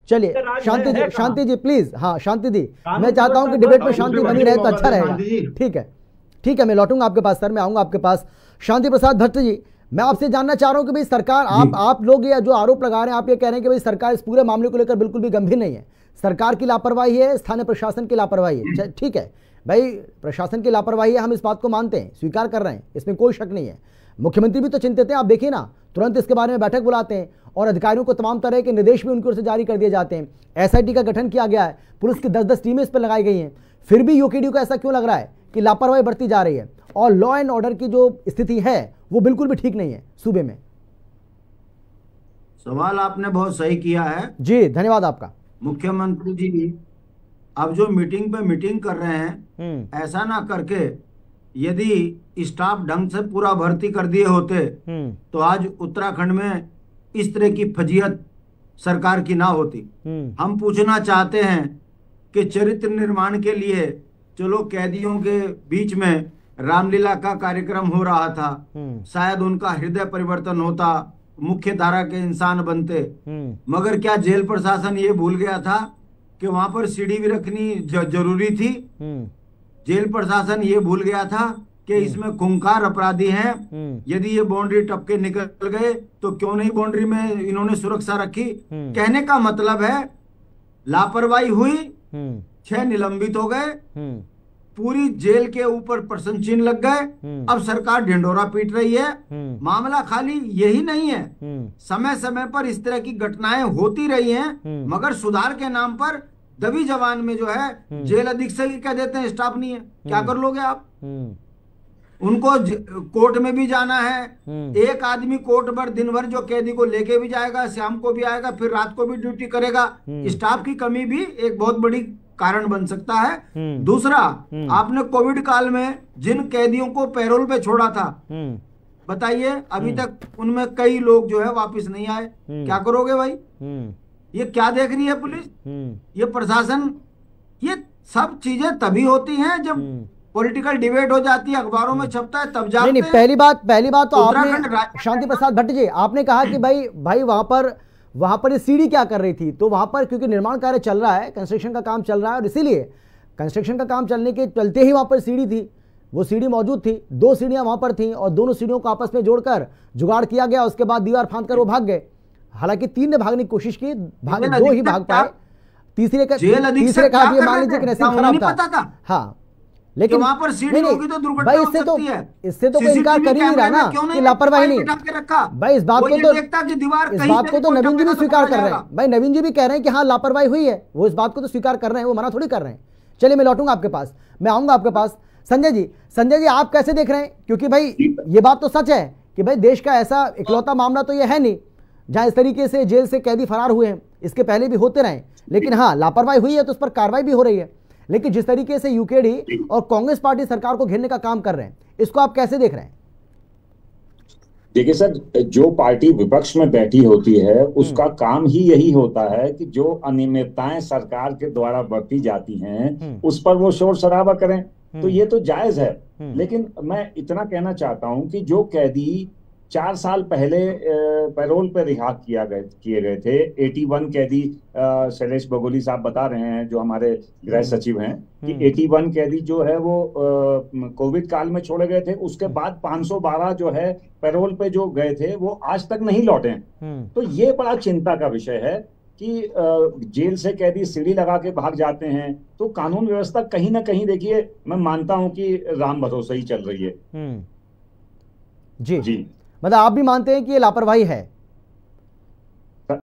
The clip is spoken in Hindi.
चलिए शांति जी, शांति जी प्लीज, हाँ शांति जी, मैं चाहता हूं कि डिबेट में शांति बनी रहे तो अच्छा रहेगा। ठीक है, ठीक है, मैं लौटूंगा आपके पास सर, मैं आऊंगा आपके पास। शांति प्रसाद भट्ट जी, मैं आपसे जानना चाह रहा हूं कि भाई सरकार, आप लोग ये जो आरोप लगा रहे हैं, आप ये कह रहे हैं कि भाई सरकार इस पूरे मामले को लेकर बिल्कुल भी गंभीर नहीं है, सरकार की लापरवाही है, स्थानीय प्रशासन की लापरवाही है। ठीक है भाई, प्रशासन की लापरवाही है, हम इस बात को मानते हैं, स्वीकार कर रहे हैं, इसमें कोई शक नहीं है। मुख्यमंत्री भी तो चिंतित हैं, आप देखिए ना, तुरंत इसके बारे में बैठक बुलाते हैं और अधिकारियों को तमाम तरह के निर्देश भी उनकी ओर से जारी कर दिए जाते हैं। एसआईटी का गठन किया गया है, पुलिस की 10-10 टीमें इस पर लगाई गई हैं, फिर भी यूकेडी को ऐसा क्यों लग रहा है कि लापरवाही बढ़ती जा रही है और लॉ एंड ऑर्डर की जो स्थिति है वो बिल्कुल भी ठीक नहीं है सूबे में? सवाल आपने बहुत सही किया है जी, धन्यवाद आपका। मुख्यमंत्री जी अब जो मीटिंग पे मीटिंग कर रहे हैं, ऐसा ना करके यदि स्टाफ ढंग से पूरा भर्ती कर दिए होते तो आज उत्तराखंड में इस तरह की फजीहत सरकार की ना होती। हम पूछना चाहते हैं कि चरित्र निर्माण के लिए, चलो कैदियों के बीच में रामलीला का कार्यक्रम हो रहा था, शायद उनका हृदय परिवर्तन होता, मुख्य धारा के इंसान बनते, मगर क्या जेल प्रशासन ये भूल गया था कि वहां पर सीढ़ी भी रखनी जरूरी थी? जेल प्रशासन ये भूल गया था कि इसमें खूंखार अपराधी हैं, यदि ये बाउंड्री टपके निकल गए तो क्यों नहीं बाउंड्री में इन्होंने सुरक्षा रखी? कहने का मतलब है लापरवाही हुई, 6 निलंबित हो गए, पूरी जेल के ऊपर प्रश्न चिन्ह लग गए, अब सरकार ढिंढोरा पीट रही है। मामला खाली यही नहीं है, समय समय पर इस तरह की घटनाएं होती रही हैं, मगर सुधार के नाम पर दबी जवान में जो है जेल अधीक्षक ही कह देते हैं स्टाफ नहीं है। क्या कर लोगे आप? उनको कोर्ट में भी जाना है, एक आदमी कोर्ट भर दिन भर जो कैदी को लेके भी जाएगा, शाम को भी आएगा, फिर रात को भी ड्यूटी करेगा। स्टाफ की कमी भी एक बहुत बड़ी कारण बन सकता है। दूसरा, आपने कोविड काल में जिन कैदियों को पैरोल पे छोड़ा था, बताइए अभी तक उनमें कई लोग जो है वापस नहीं आए। क्या करोगे भाई? ये क्या देख रही है पुलिस, ये प्रशासन? ये सब चीजें तभी होती हैं जब पॉलिटिकल डिबेट हो जाती है, अखबारों में छपता है, तब जाते नहीं, पहली बात तो आपने, शांति प्रसाद भट्ट जी, आपने कहा कि भाई वहां पर ये सीढ़ी क्या कर रही थी? तो वहां पर क्योंकि निर्माण कार्य चल रहा है, कंस्ट्रक्शन का काम चल रहा है, और इसीलिए कंस्ट्रक्शन का काम चलने के चलते ही वहां पर सीढ़ी थी, वो सीढ़ी मौजूद थी, 2 सीढ़ियां वहां पर थी और दोनों सीढ़ियों को आपस में जोड़कर जुगाड़ किया गया, उसके बाद दीवार फांद कर वो भाग गए। हालांकि 3 ने भागने की कोशिश की, 2 ही भाग पाए, तीसरे का भी मान लीजिए कि नसीब खराब था। हाँ, लेकिन वहां पर सीढ़ी होगी तो दुर्घटना हो सकती है। इससे तो कोई इनकार कर ही नहीं रहा ना कि लापरवाही नहीं भाई। इस बात को तो नवीन जी भी स्वीकार कर रहे हैं भाई, नवीन जी भी कह रहे हैं कि हाँ लापरवाही हुई है, वो इस बात को तो स्वीकार कर रहे हैं, वो मना थोड़ी कर रहे हैं। चलिए मैं लौटूंगा आपके पास, मैं आऊंगा आपके पास। संजय जी आप कैसे देख रहे हैं? क्योंकि भाई ये बात तो सच है कि भाई देश का ऐसा इकलौता मामला तो ये है नहीं जहां इस तरीके से जेल से कैदी फरार हुए हैं, इसके पहले भी होते रहे, लेकिन हाँ लापरवाही हुई है तो उस पर कार्रवाई भी हो रही है। लेकिन जिस तरीके से यूकेडी और कांग्रेस पार्टी सरकार को घेरने का काम कर रहे हैं, इसको आप कैसे देख रहे हैं? देखिए सर, जो पार्टी विपक्ष में बैठी होती है उसका काम ही यही होता है कि जो अनियमितताएं सरकार के द्वारा बरती जाती हैं उस पर वो शोर शराबा करें, तो ये तो जायज है। लेकिन मैं इतना कहना चाहता हूं कि जो कैदी 4 साल पहले पैरोल पर रिहा किए गए थे, 81 कैदी, शैलेश बगोली साहब बता रहे हैं जो हमारे गृह सचिव हैं कि 81 कैदी जो है वो कोविड काल में छोड़े गए थे, उसके बाद 512 जो है पैरोल पे जो गए थे वो आज तक नहीं लौटे। तो ये बड़ा चिंता का विषय है कि जेल से कैदी सीढ़ी लगा के भाग जाते हैं, तो कानून व्यवस्था कहीं ना कहीं, देखिए मैं मानता हूं कि राम भरोसे ही चल रही है। जी, मतलब आप भी मानते हैं कि ये लापरवाही है?